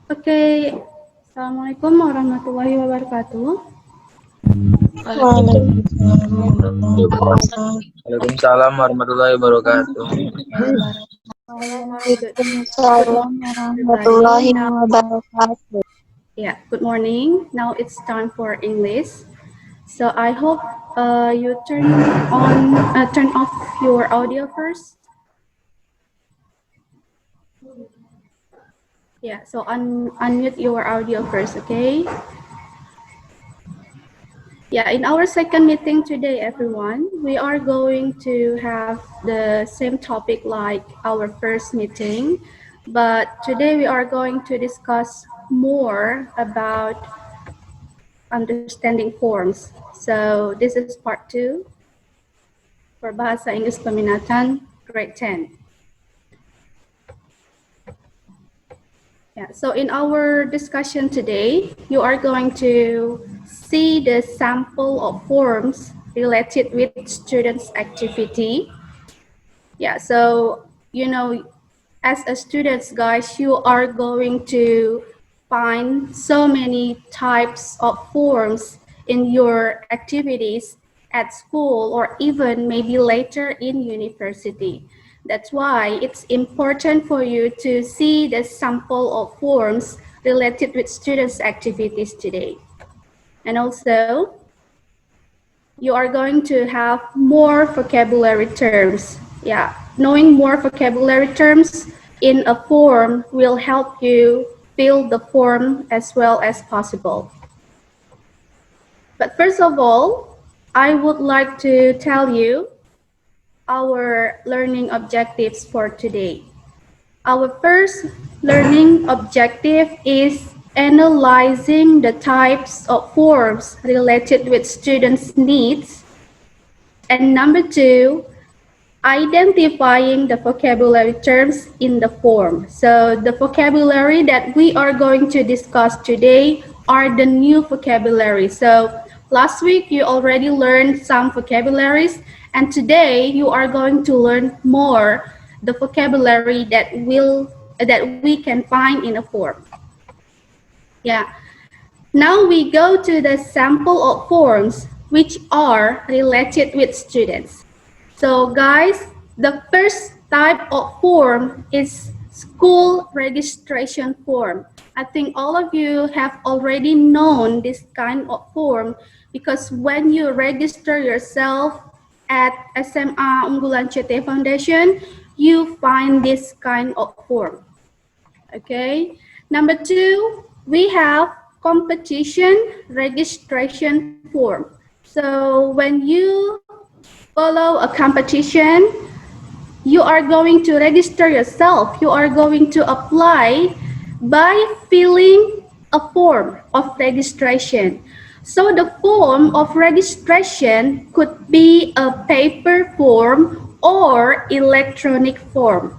Oke, Assalamualaikum warahmatullahi wabarakatuh. Waalaikumsalam warahmatullahi Waalaikumsalam warahmatullahi wabarakatuh. Good, everybody. Warahmatullahi Now, wabarakatuh. yeah, good morning. Now it's time for English. So I hope you turn off your audio first. Yeah, so unmute your audio first, okay? Yeah, in our second meeting today, everyone, we are going to have the same topic like our first meeting, but today we are going to discuss more about understanding forms. So this is part 2 for Bahasa Inggris Peminatan, grade 10. Yeah, so in our discussion today, you are going to see the sample of forms related with students' activity. Yeah, so, as a students, guys, you are going to find so many types of forms in your activities at school or even maybe later in university. That's why it's important for you to see the sample of forms related with students' activities today. And also, you are going to have more vocabulary terms. Yeah, knowing more vocabulary terms in a form will help you fill the form as well as possible. But first of all, I would like to tell you our learning objectives for today. Our first learning objective is analyzing the types of forms related with students' needs. And number 2, identifying the vocabulary terms in the form. So the vocabulary that we are going to discuss today are the new vocabulary. So last week you already learned some vocabularies, and today you are going to learn more the vocabulary that we can find in a form. Yeah. Now we go to the sample of forms which are related with students. So guys, the first type of form is school registration form. I think all of you have already known this kind of form because when you register yourself at SMA Unggulan CT Foundation, you find this kind of form. Okay. Number 2, we have competition registration form. So when you follow a competition, you are going to register yourself. You are going to apply by filling a form of registration. So the form of registration could be a paper form or electronic form.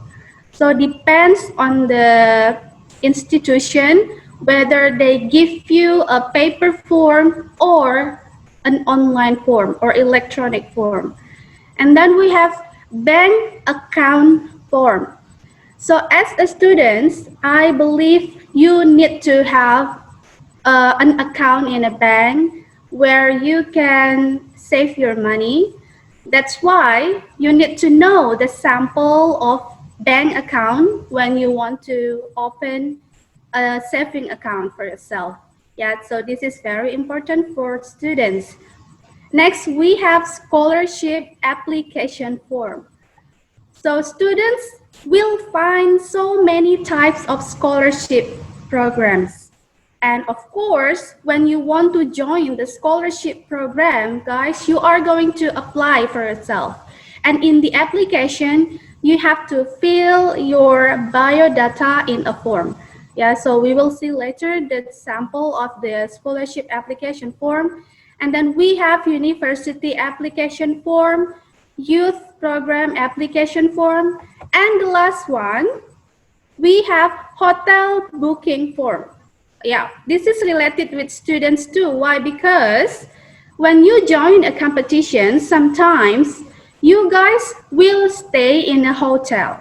So depends on the institution whether they give you a paper form or an online form or electronic form. And then we have bank account form. So as a student, I believe you need to have an account in a bank where you can save your money. That's why you need to know the sample of bank account when you want to open a saving account for yourself. Yeah, so this is very important for students. Next, we have scholarship application form. So students will find so many types of scholarship programs. And of course, when you want to join the scholarship program, guys, you are going to apply for yourself. And in the application, you have to fill your biodata in a form. Yeah, so we will see later the sample of the scholarship application form. And then we have university application form, youth program application form, and the last one, we have hotel booking form. Yeah, this is related with students too. Why? Because when you join a competition, sometimes you guys will stay in a hotel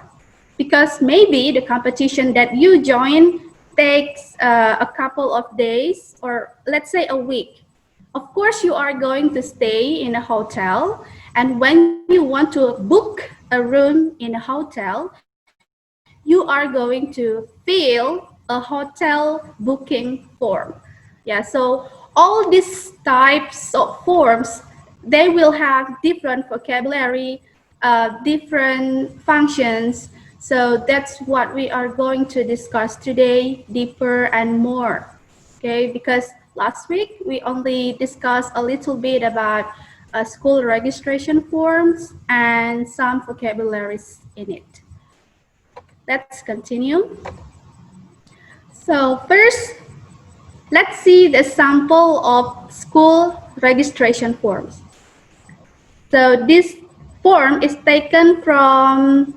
because maybe the competition that you join takes a couple of days, or let's say a week. Of course, you are going to stay in a hotel, and when you want to book a room in a hotel, you are going to fill a hotel booking form. Yeah, so all these types of forms, they will have different vocabulary, different functions. So that's what we are going to discuss today, deeper and more. Okay, because last week we only discussed a little bit about school registration forms and some vocabularies in it. Let's continue. So first, let's see the sample of school registration forms. So this form is taken from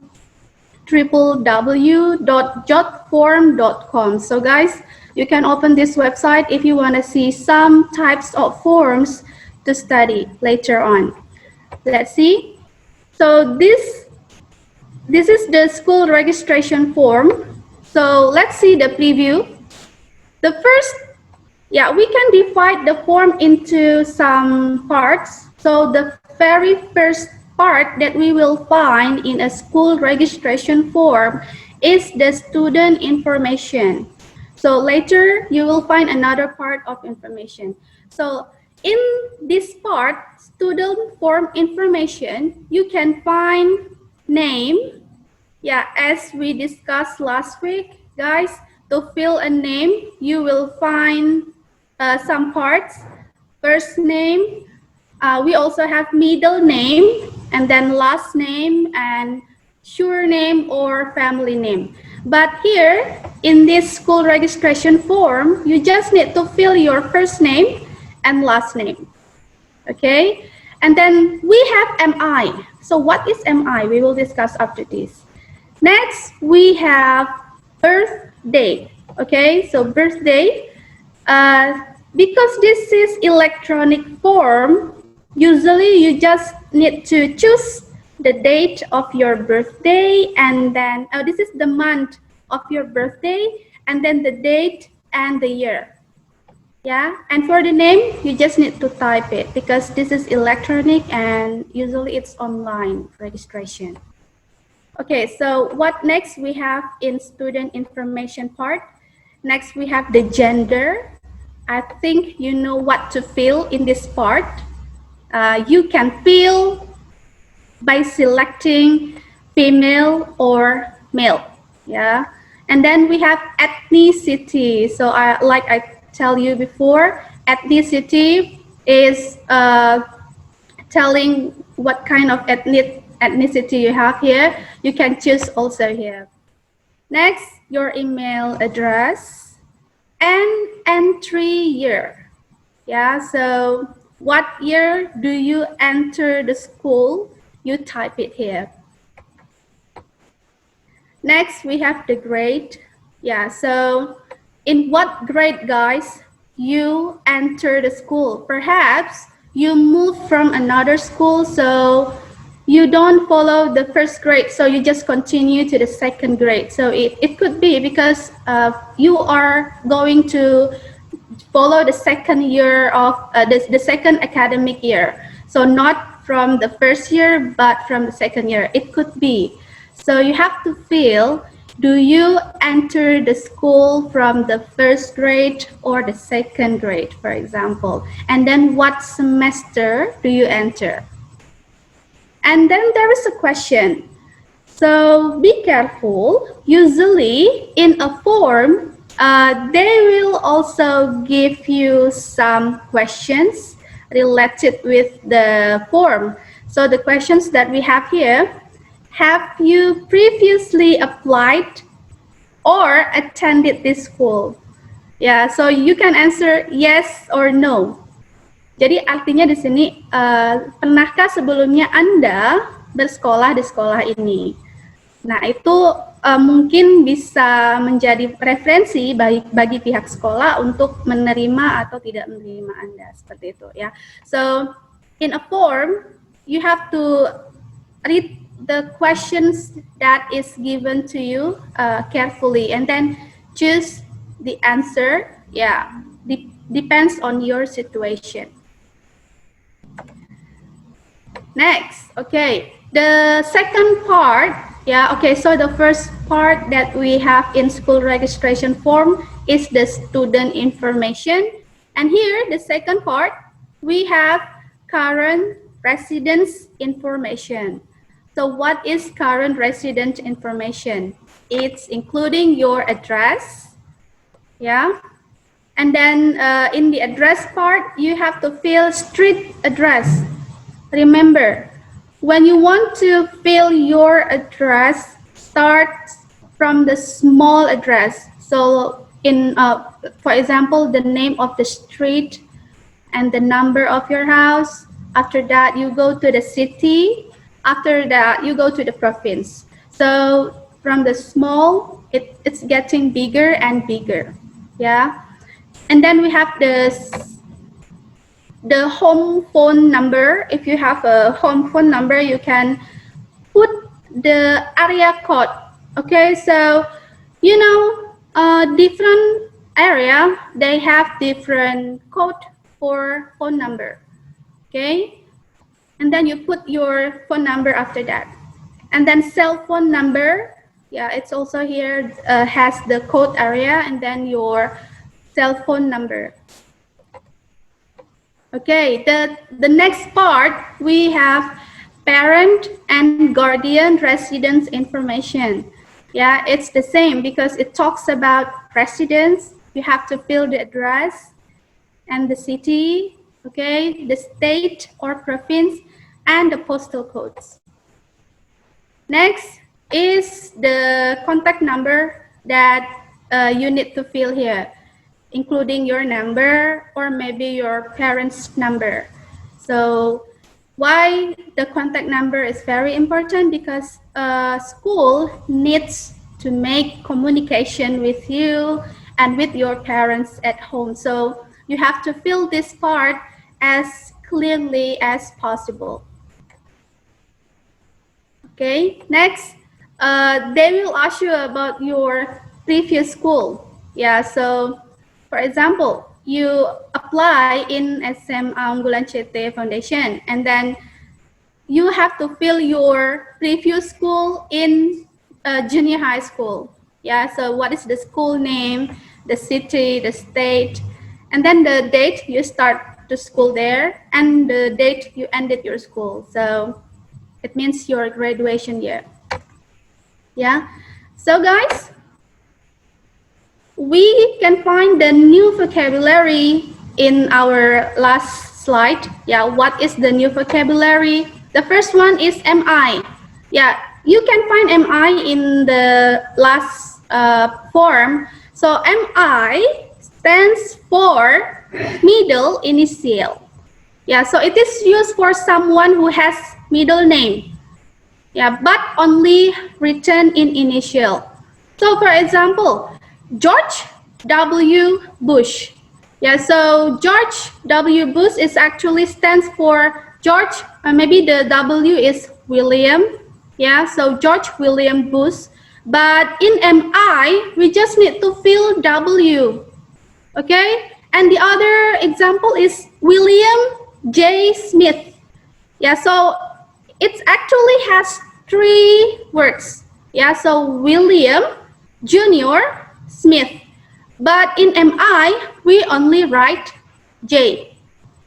www.jotform.com. So guys, you can open this website if you want to see some types of forms to study later on. Let's see. So this is the school registration form. So let's see the preview. The first, yeah, we can divide the form into some parts. So the very first part that we will find in a school registration form is the student information. So later you will find another part of information. So in this part, student form information, you can find name. Yeah, as we discussed last week, guys, to fill a name, you will find some parts. First name, we also have middle name, and then last name, and surname or family name. But here, in this school registration form, you just need to fill your first name and last name. Okay? And then we have MI. So what is MI? We will discuss after this. Next, we have birthday. Okay, so birthday. Because this is electronic form, usually you just need to choose the date of your birthday, and then this is the month of your birthday, and then the date and the year. Yeah, and for the name, you just need to type it because this is electronic and usually it's online registration. Okay, so what next we have in student information part? Next we have the gender. I think you know what to fill in this part. You can fill by selecting female or male. Yeah, and then we have ethnicity. So like I tell you before, ethnicity is telling what kind of ethnicity you have here. You can choose also here. Next, your email address and entry year. Yeah, so what year do you enter the school? You type it here. Next, we have the grade. Yeah, so in what grade, guys, you enter the school? Perhaps you move from another school, so you don't follow the first grade, so you just continue to the second grade. So it could be because you are going to follow the second year of the second academic year. So not from the first year, but from the second year. It could be. So you have to fill, do you enter the school from the first grade or the second grade, for example? And then what semester do you enter? And then there is a question. So be careful. Usually in a form, they will also give you some questions related with the form. So the questions that we have here, have you previously applied or attended this school? Yeah, so you can answer yes or no. Jadi artinya di sini, pernahkah sebelumnya Anda bersekolah di sekolah ini? Nah, itu mungkin bisa menjadi referensi bagi pihak sekolah untuk menerima atau tidak menerima Anda, seperti itu ya. So, in a form, you have to read the questions that is given to you carefully and then choose the answer, yeah, depends on your situation. Next, okay, the second part, yeah, okay, so the first part that we have in school registration form is the student information. And here, the second part, we have current residence information. So what is current resident information? It's including your address, yeah. And then in the address part, you have to fill street address. Remember, when you want to fill your address, start from the small address. So in, for example, the name of the street and the number of your house. After that, you go to the city. After that, you go to the province. So from the small, it's getting bigger and bigger. Yeah. And then we have the home phone number. If you have a home phone number, you can put the area code. Okay, so you know, different area, they have different code for phone number. Okay, and then you put your phone number after that. And then cell phone number, yeah, it's also here, has the code area and then your cell phone number. Okay, the next part, we have parent and guardian residence information. Yeah, it's the same because it talks about residence. You have to fill the address and the city, okay, the state or province, and the postal codes. Next is the contact number that you need to fill here, including your number or maybe your parents' number. So why the contact number is very important? Because school needs to make communication with you and with your parents at home. So you have to fill this part as clearly as possible. Okay, next, they will ask you about your previous school. Yeah, so for example, you apply in SMA Unggulan CT Foundation, and then you have to fill your previous school in junior high school. Yeah, so what is the school name, the city, the state, and then the date you start the school there, and the date you ended your school. So it means your graduation year. Yeah, so guys, we can find the new vocabulary in our last slide. Yeah, what is the new vocabulary? The first one is MI. Yeah, you can find MI in the last form. So MI stands for middle initial. Yeah, so it is used for someone who has middle name. Yeah, but only written in initial. So for example, George W. Bush. Yeah, so George W. Bush is actually stands for George, maybe the W is William. Yeah, so George William Bush. But in MI, we just need to fill W. Okay, and the other example is William J. Smith. Yeah, so it actually has 3 words. Yeah, so William Junior Smith. But in MI, we only write J.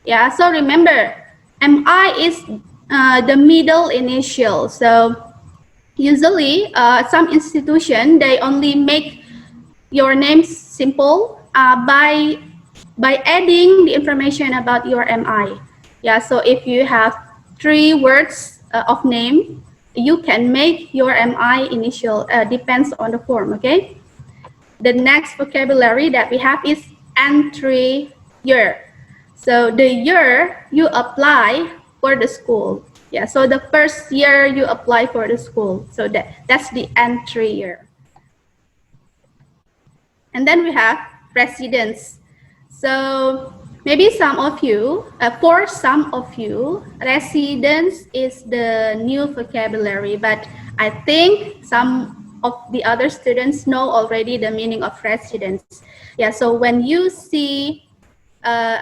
Yeah, so remember, MI is the middle initial. So usually, some institution, they only make your name simple by adding the information about your MI. Yeah, so if you have 3 words of name, you can make your MI initial, depends on the form, okay? The next vocabulary that we have is entry year. So the year you apply for the school. Yeah, so the first year you apply for the school. So that's the entry year. And then we have residence. So maybe some of you, for some of you, residence is the new vocabulary, but I think some of the other students know already the meaning of residence. Yeah, so when you see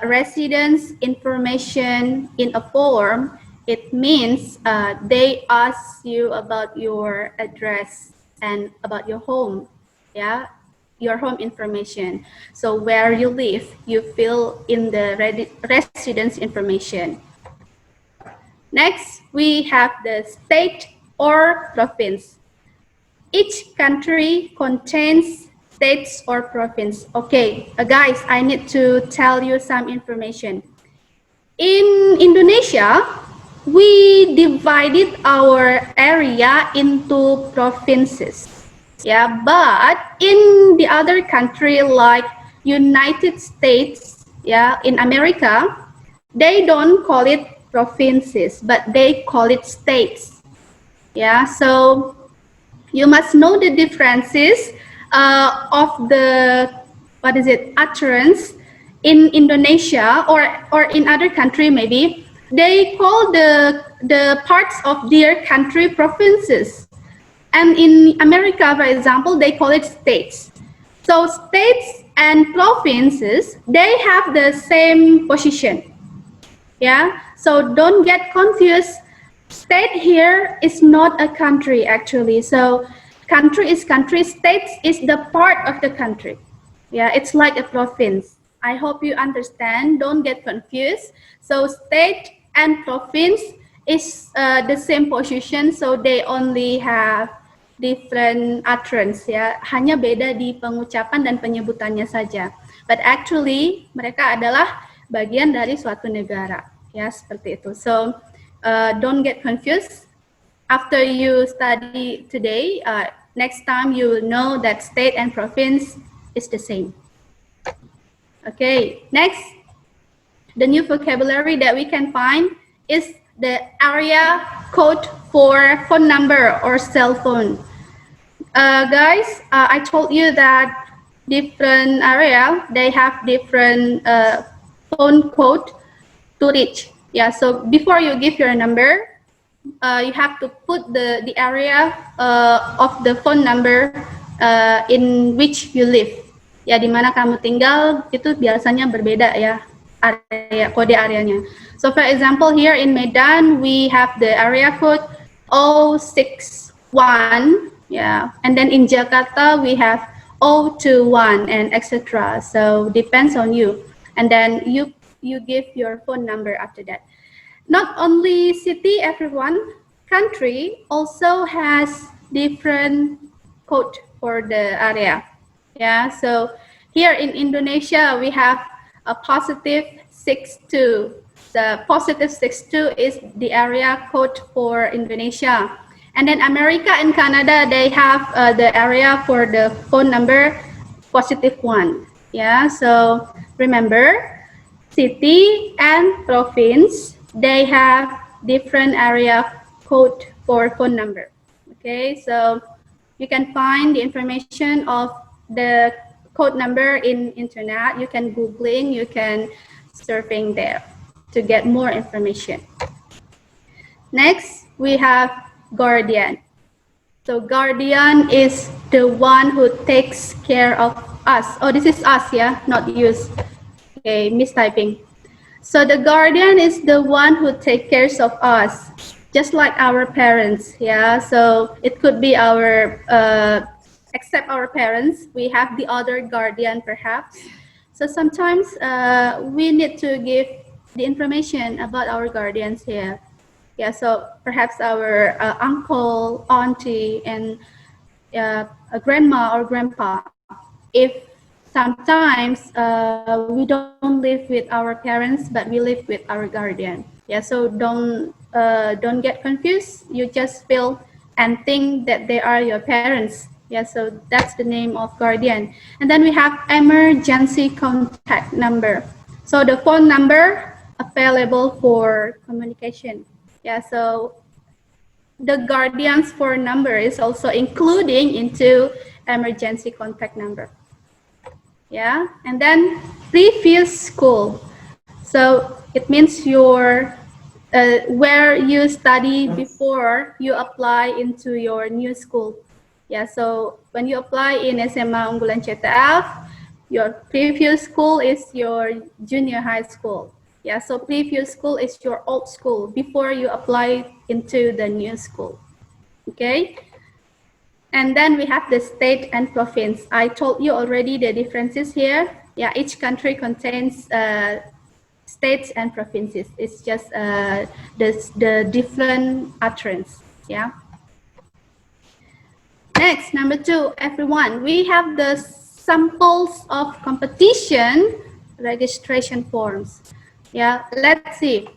residence information in a form, it means they ask you about your address and about your home, yeah, your home information. So where you live, you fill in the residence information. Next, we have the state or province. Each country contains states or province. Okay, guys, I need to tell you some information. In Indonesia, we divided our area into provinces. Yeah, but in the other country like United States, yeah, in America, they don't call it provinces, but they call it states. Yeah, so you must know the differences of the utterance in Indonesia or in other country. Maybe they call the parts of their country provinces, and in America, for example, they call it states. So states and provinces, they have the same position. Yeah, so don't get confused. State here is not a country actually. So country is country, states is the part of the country. Yeah, it's like a province. I hope you understand. Don't get confused. So state and province is the same position, so they only have different utterance, ya. Hanya beda di pengucapan dan penyebutannya saja. But actually mereka adalah bagian dari suatu negara, ya, seperti itu. So don't get confused. After you study today, next time you will know that state and province is the same. Okay, next, the new vocabulary that we can find is the area code for phone number or cell phone. Guys, I told you that different area, they have different phone code to reach. Yeah, so before you give your number, you have to put the area of the phone number in which you live. Ya, di mana kamu tinggal itu biasanya berbeda ya, area kode areanya. So for example, here in Medan we have the area code 061, yeah, and then in Jakarta we have 021 and etc. So depends on you, and then you give your phone number after that. Not only city, everyone, country also has different code for the area. Yeah, so here in Indonesia, we have a positive 62. The positive 62 is the area code for Indonesia. And then America and Canada, they have the area for the phone number positive 1. Yeah, so remember, city and province, they have different area code for phone number. Okay, so you can find the information of the code number in internet. You can Googling, you can surfing there to get more information. Next, we have guardian. So guardian is the one who takes care of us. Oh, this is us, yeah, not use. Okay, mistyping. So the guardian is the one who takes care of us, just like our parents, yeah. So it could be our, except our parents, we have the other guardian perhaps. So sometimes we need to give the information about our guardians here. Yeah, so perhaps our uncle, auntie, and a grandma or grandpa. If sometimes we don't live with our parents, but we live with our guardian. Yeah, so don't get confused. You just feel and think that they are your parents. Yeah, so that's the name of guardian. And then we have emergency contact number. So the phone number available for communication. Yeah, so the guardian's phone number is also including into emergency contact number. Yeah, and then previous school. So it means your where you study before you apply into your new school. Yeah, so when you apply in SMA Unggulan CTF, your previous school is your junior high school. Yeah, so previous school is your old school before you apply into the new school. Okay? And then we have the state and province. I told you already the differences here. Yeah, each country contains states and provinces. It's just the different utterance. Yeah. Next, number 2, everyone, we have the samples of competition registration forms. Yeah, let's see.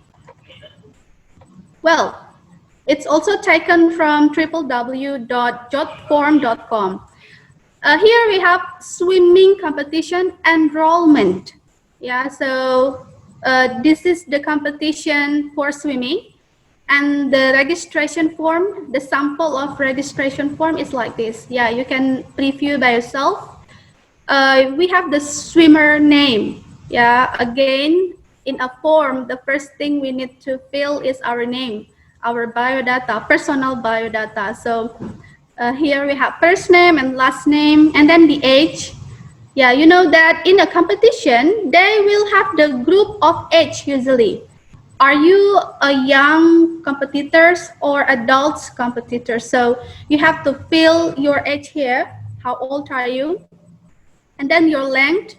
Well, it's also taken from www.jotform.com. Here we have swimming competition enrollment. Yeah, so this is the competition for swimming. And the registration form, the sample of registration form is like this. Yeah, you can preview by yourself. We have the swimmer name. Yeah, again, in a form, the first thing we need to fill is our name, our biodata, personal biodata. So here we have first name and last name, and then the age. Yeah, you know that in a competition, they will have the group of age usually. Are you a young competitors or adults competitors? So you have to fill your age here. How old are you? And then your length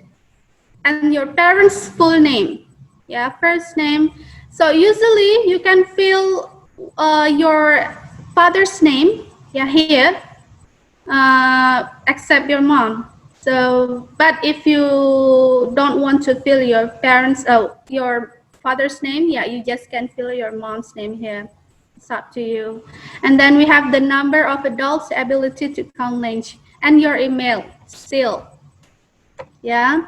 and your parents' full name. Yeah, first name. So usually you can fill your father's name. Yeah, here, except your mom. So, but if you don't want to fill your parents, your father's name, yeah, you just can fill your mom's name here. It's up to you. And then we have the number of adults, ability to count language, and your email still. Yeah.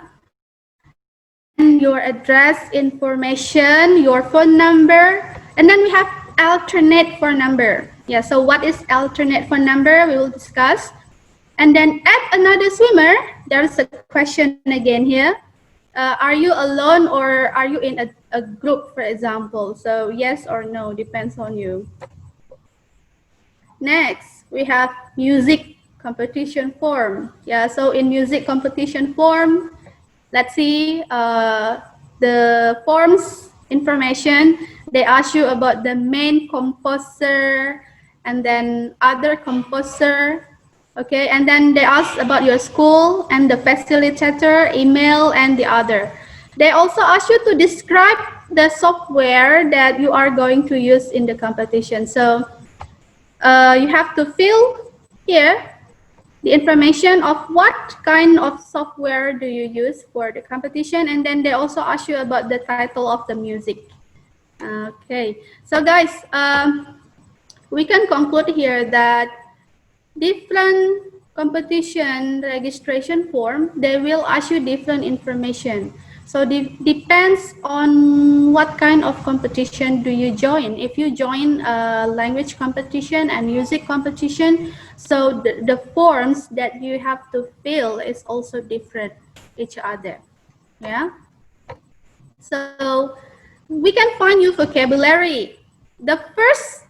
And then your address information, your phone number, and then we have alternate phone number. Yeah, so what is alternate phone number? We will discuss. And then add another swimmer. There's a question again here. Are you alone or are you in a group, for example? So yes or no, depends on you. Next, we have music competition form. Yeah, so in music competition form, let's see the forms information. They ask you about the main composer and then other composer. Okay, and then they ask about your school and the facilitator, email, and the other. They also ask you to describe the software that you are going to use in the competition. So you have to fill here the information of what kind of software do you use for the competition, and then they also ask you about the title of the music. Okay, so guys, we can conclude here that different competition registration form, they will ask you different information. So depends on what kind of competition do you join. If you join a language competition and music competition, so the forms that you have to fill is also different each other. Yeah. So we can find new vocabulary. The first,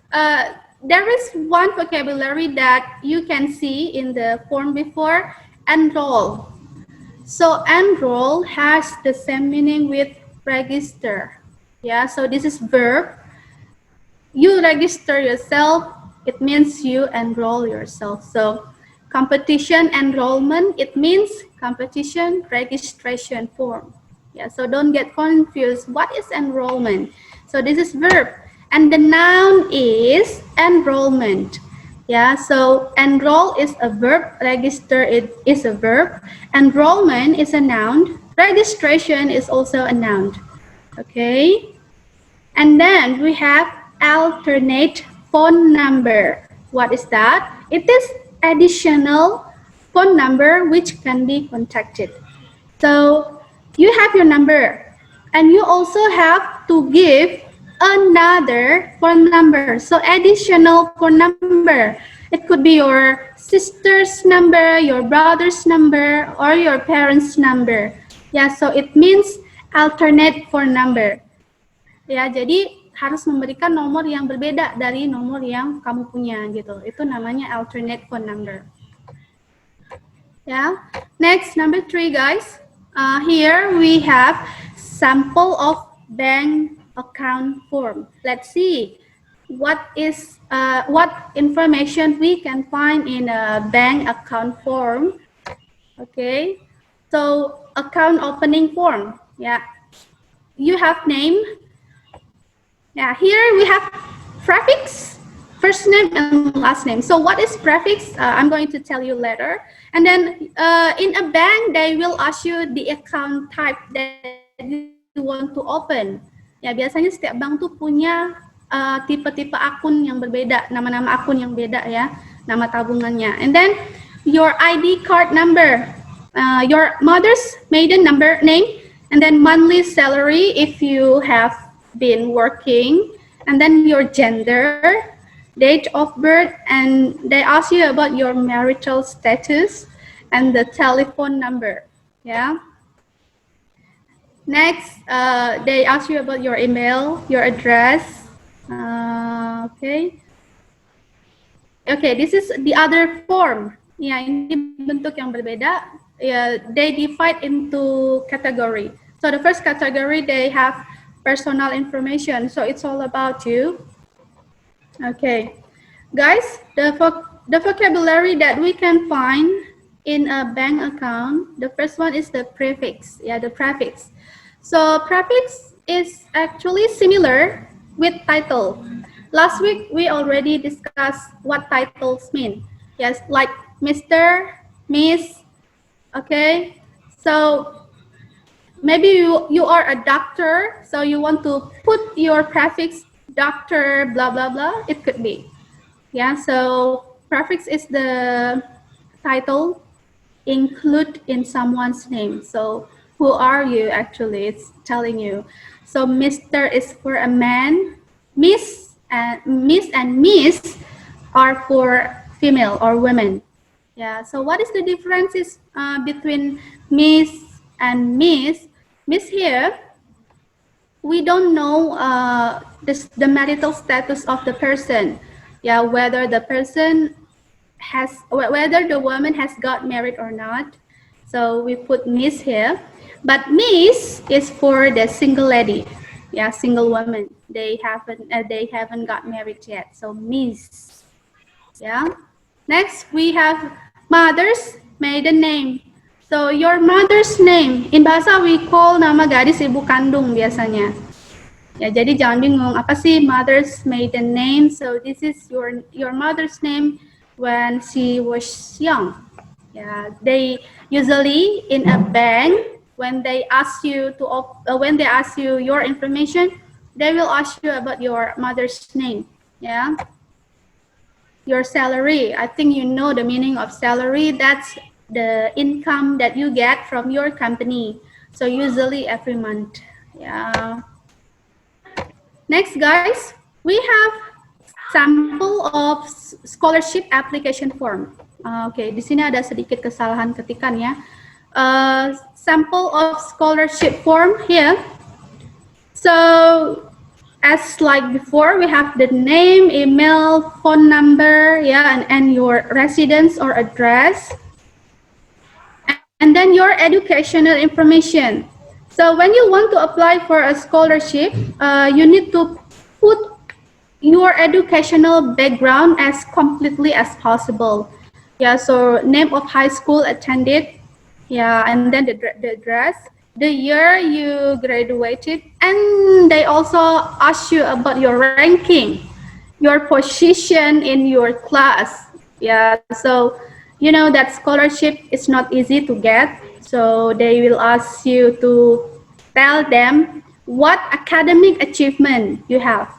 there is one vocabulary that you can see in the form before, enroll. So enroll has the same meaning with register. Yeah, so this is verb. You register yourself, it means you enroll yourself. So competition enrollment, it means competition registration form. Yeah, so don't get confused. What is enrollment? So this is verb, and the noun is enrollment. Yeah, so enroll is a verb, register it is a verb, enrollment is a noun, registration is also a noun. Okay, and then we have alternate phone number. What is that? It is additional phone number which can be contacted. So you have your number and you also have to give another phone number. So additional phone number. It could be your sister's number, your brother's number, or your parents' number. Yeah, so it means alternate phone number. Ya, jadi harus memberikan nomor yang berbeda dari nomor yang kamu punya gitu. Itu namanya alternate phone number. Yeah. Next, number 3, guys. Here we have sample of bank account form. Let's see what information we can find in a bank account form. Okay. So account opening form. Yeah. You have name. Yeah. Here we have prefix, first name and last name. So what is prefix? I'm going to tell you later. And then in a bank, they will ask you the account type that you want to open. Ya biasanya setiap bank tuh punya tipe-tipe akun yang berbeda, nama-nama akun yang beda ya, nama tabungannya. And then your ID card number, your mother's maiden number name, and then monthly salary if you have been working, and then your gender, date of birth, and they ask you about your marital status and the telephone number. Yeah. Next, they ask you about your email, your address. Okay. Okay, this is the other form. Ya, ini bentuk yang berbeda. Ya, they divide into category. So the first category, they have personal information. So it's all about you. Okay, guys, the vocabulary that we can find in a bank account, the first one is the prefix. Yeah, the prefix. So prefix is actually similar with title. Last week we already discussed what titles mean. Yes, like Mr., Miss. Okay, so maybe you are a doctor, so you want to put your prefix doctor blah blah blah. It could be. Yeah, so prefix is the title include in someone's name. So who are you actually? It's telling you. So Mr. is for a man, Miss and Miss are for female or women. Yeah. So what is the differences between Miss and Miss? Miss here, we don't know the marital status of the person. Yeah, whether the person whether the woman has got married or not. So we put Miss here, but Miss is for the single lady. Yeah, single woman. They haven't got married yet. So Miss. Yeah. Next we have mother's maiden name. So your mother's name in bahasa we call nama gadis ibu kandung biasanya. Ya, jadi jangan bingung apa sih mother's maiden name. So this is your mother's name when she was young. Yeah, they usually in a bank when they ask you your information, they will ask you about your mother's name. Yeah, your salary. I think you know the meaning of salary. That's the income that you get from your company. So usually every month. Yeah. Next, guys, we have sample of scholarship application form. Oke, di sini ada sedikit kesalahan ketikan ya. Sample of scholarship form here. So, as like before, we have the name, email, phone number, yeah, and your residence or address. And then your educational information. So when you want to apply for a scholarship, you need to put your educational background as completely as possible. Yeah, so name of high school attended, yeah, and then the address, the year you graduated, and they also ask you about your ranking, your position in your class. Yeah, so you know that scholarship is not easy to get, so they will ask you to tell them what academic achievement you have.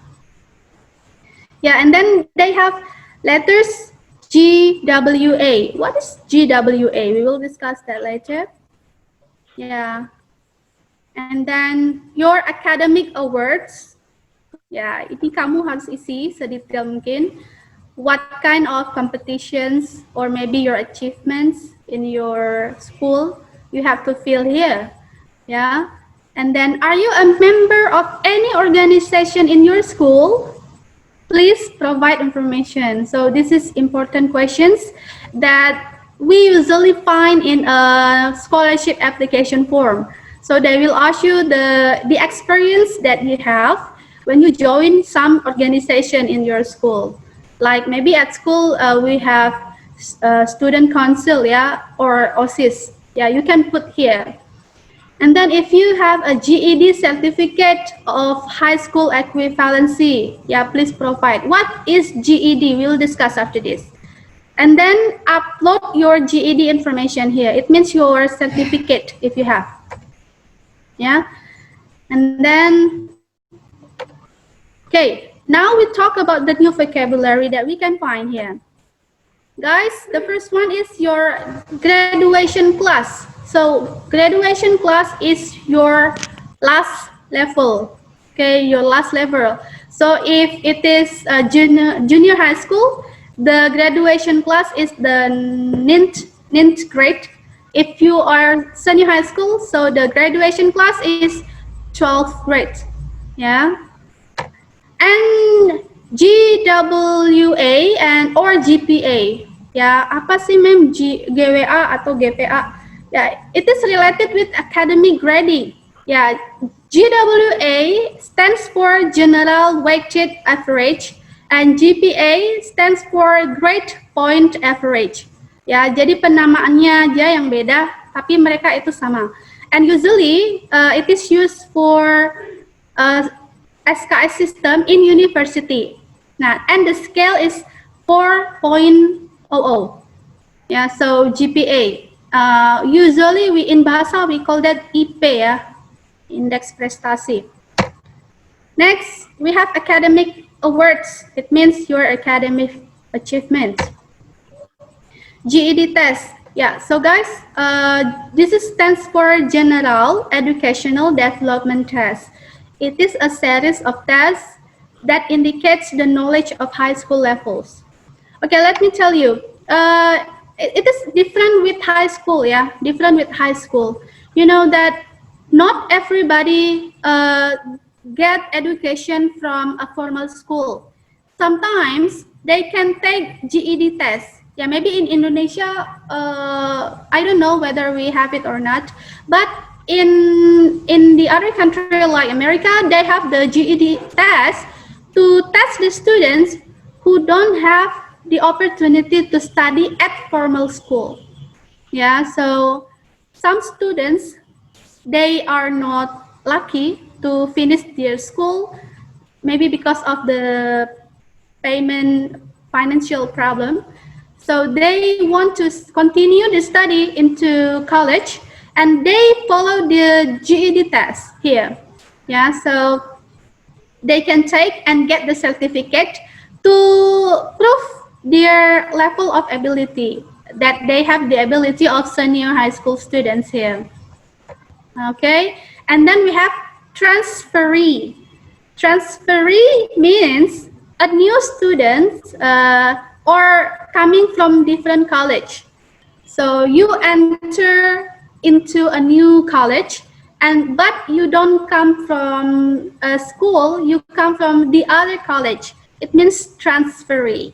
Yeah, and then they have letters GWA. What is GWA? We will discuss that later. Yeah. And then your academic awards. Ya, ini kamu harus isi sedetail mungkin. What kind of competitions or maybe your achievements in your school you have to fill here. Yeah. And then, are you a member of any organization in your school? Please provide information. So this is important questions that we usually find in a scholarship application form. So they will ask you the experience that you have when you join some organization in your school. Like maybe at school we have student council, yeah, or OSIS. Yeah, you can put here. And then if you have a GED certificate of high school equivalency, yeah, please provide. What is GED? We'll discuss after this. And then upload your GED information here. It means your certificate if you have. Yeah. And then, okay, now we talk about the new vocabulary that we can find here. Guys, the first one is your graduation class. So graduation class is your last level. Okay, your last level. So if it is a junior high school, the graduation class is the ninth grade. If you are senior high school, so the graduation class is 12th grade. Yeah. And GWA and or GPA. Ya, apa sih mem GWA atau GPA? Ya, it is related with academic grading. Ya, GWA stands for General Weighted Average and GPA stands for Grade Point Average. Ya, jadi penamaannya aja yang beda, tapi mereka itu sama. And usually it is used for SKS system in university. Nah, and the scale is 4.00. Yeah, so GPA. Usually we in Bahasa we call that IP ya, indeks prestasi. Next, we have academic awards. It means your academic achievement. GED test. Yeah, so guys, this stands for General Educational Development Test. It is a series of tests that indicates the knowledge of high school levels. Okay, let me tell you. It is different with high school, yeah, different with high school. You know that not everybody get education from a formal school. Sometimes they can take GED test. Yeah, maybe in Indonesia, I don't know whether we have it or not, but in the other country like America, they have the GED test to test the students who don't have the opportunity to study at formal school. Yeah, so some students, they are not lucky to finish their school, maybe because of the payment financial problem. So they want to continue the study into college and they follow the GED test here. Yeah, so they can take and get the certificate to prove their level of ability, that they have the ability of senior high school students here. Okay, and then we have transferee. Transferee means a new student or coming from different college. So you enter into a new college, but you don't come from a school, you come from the other college. It means transferee.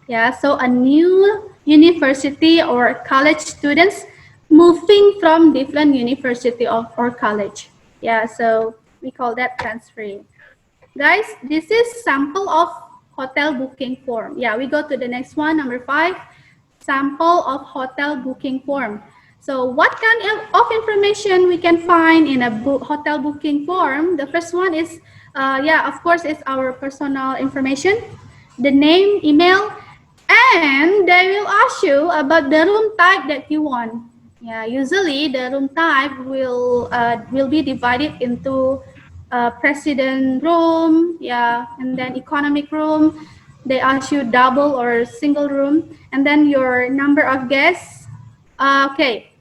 Yeah, so a new university or college students moving from different university or college. Yeah, so we call that transferee. Guys, this is sample of hotel booking form. Yeah, we go to the next one, number 5, sample of hotel booking form. So what kind of information we can find in a hotel booking form? The first one is, of course, it's our personal information, the name, email, and they will ask you about the room type that you want. Yeah, usually the room type will be divided into president room, yeah, and then economic room. They ask you double or single room, and then your number of guests. Okay,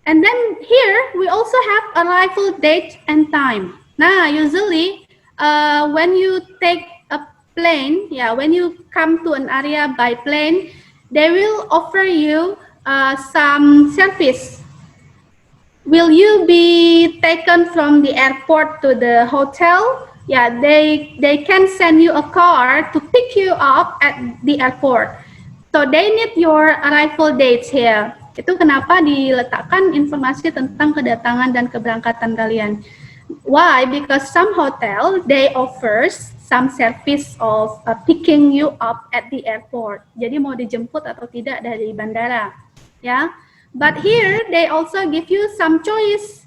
and then here we also have arrival date and time. Now, usually when you take a plane, yeah, when you come to an area by plane, they will offer you some service. Will you be taken from the airport to the hotel? Yeah, they can send you a car to pick you up at the airport. So they need your arrival dates here. Itu kenapa diletakkan informasi tentang kedatangan dan keberangkatan kalian. Why? Because some hotel they offers some service of picking you up at the airport. Jadi mau dijemput atau tidak dari bandara, ya. But here they also give you some choice.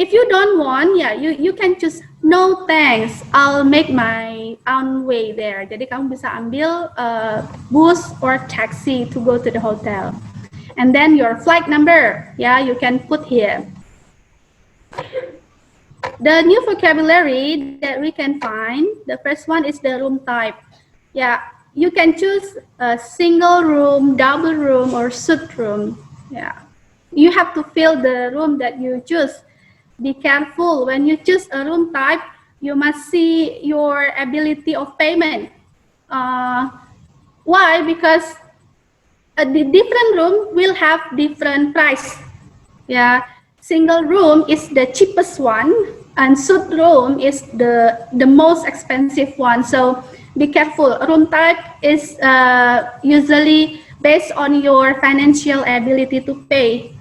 If you don't want, yeah, you can choose no thanks. I'll make my own way there. Jadi kamu bisa ambil bus or taxi to go to the hotel. And then your flight number, yeah, you can put here. The new vocabulary that we can find, the first one is the room type. Yeah, you can choose a single room, double room, or suite room. Yeah, you have to fill the room that you choose. Be careful when you choose a room type. You must see your ability of payment. Why? Because the different room will have different price. Yeah, single room is the cheapest one, and suite room is the most expensive one. So be careful. Room type is usually based on your financial ability to pay.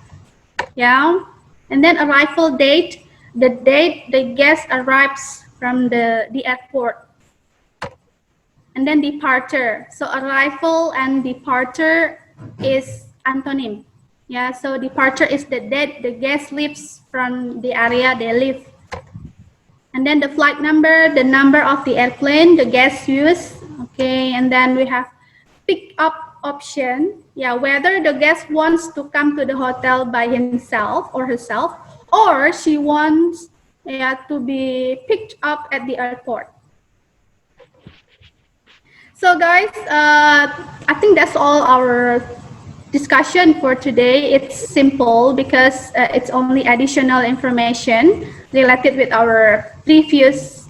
Yeah, and then arrival date, the date the guest arrives from the airport. And then departure. So arrival and departure is antonym. Yeah, so departure is the date the guest leaves from the area they live. And then the flight number, the number of the airplane the guest use. Okay, and then we have pick up option. Yeah, whether the guest wants to come to the hotel by himself or herself, or she wants, yeah, to be picked up at the airport. So guys, I think that's all our discussion for today. It's simple because it's only additional information related with our previous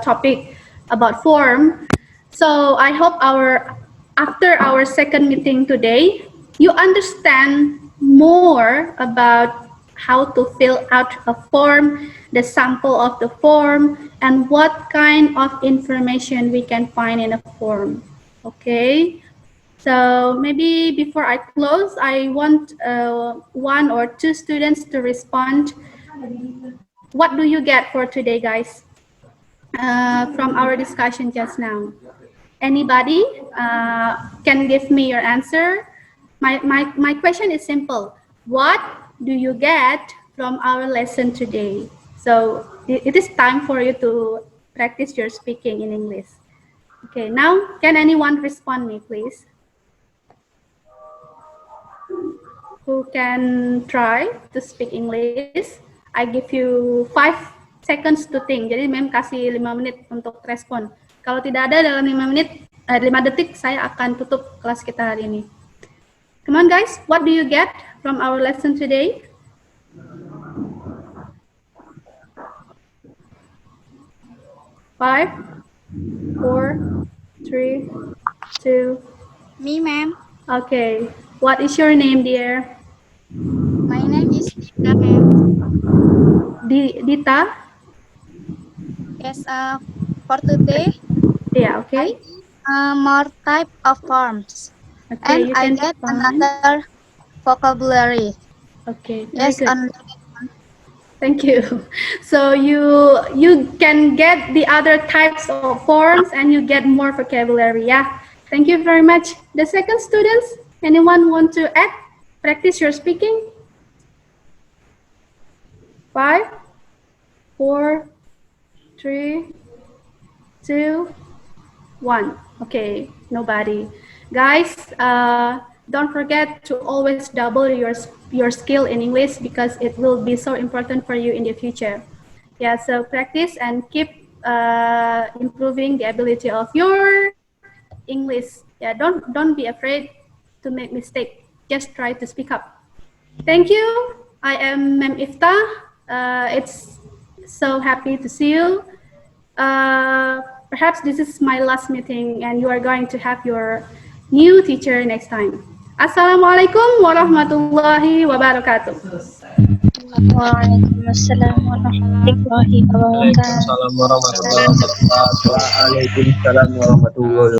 topic about form. So I hope after our second meeting today, you understand more about how to fill out a form, the sample of the form, and what kind of information we can find in a form. Okay, so maybe before I close, I want one or two students to respond. What do you get for today, guys, from our discussion just now? Anybody can give me your answer? My question is simple. What do you get from our lesson today? So it is time for you to practice your speaking in English. Okay, now can anyone respond me, please? Who can try to speak English? I give you 5 seconds to think. Jadi mem kasih 5 menit untuk respon. Kalau tidak ada dalam 5 menit, 5 detik, saya akan tutup kelas kita hari ini. Come on guys, what do you get from our lesson today? Five, four, three, two. Me, ma'am. Okay, what is your name, dear? My name is Dita, ma'am. Dita? Yes, for today, Yeah, I okay. more type of forms. Okay, And you I can get find. another vocabulary. Okay, very Yes, good. and Thank you. So you can get the other types of forms and you get more vocabulary. Yeah. Thank you very much. The second students, anyone want to add? Practice your speaking. 5, 4, 3, 2, 1. Okay, nobody. Guys, don't forget to always double your skill in English because it will be so important for you in the future. Yeah, so practice and keep improving the ability of your English. Yeah, don't be afraid to make mistake. Just try to speak up. Thank you. I am Mem Iftah. It's so happy to see you. Perhaps this is my last meeting and you are going to have your new teacher next time. Assalamualaikum warahmatullahi wabarakatuh. Waalaikumsalam warahmatullahi wabarakatuh. Waalaikumsalam warahmatullahi wabarakatuh. Waalaikumsalam warahmatullahi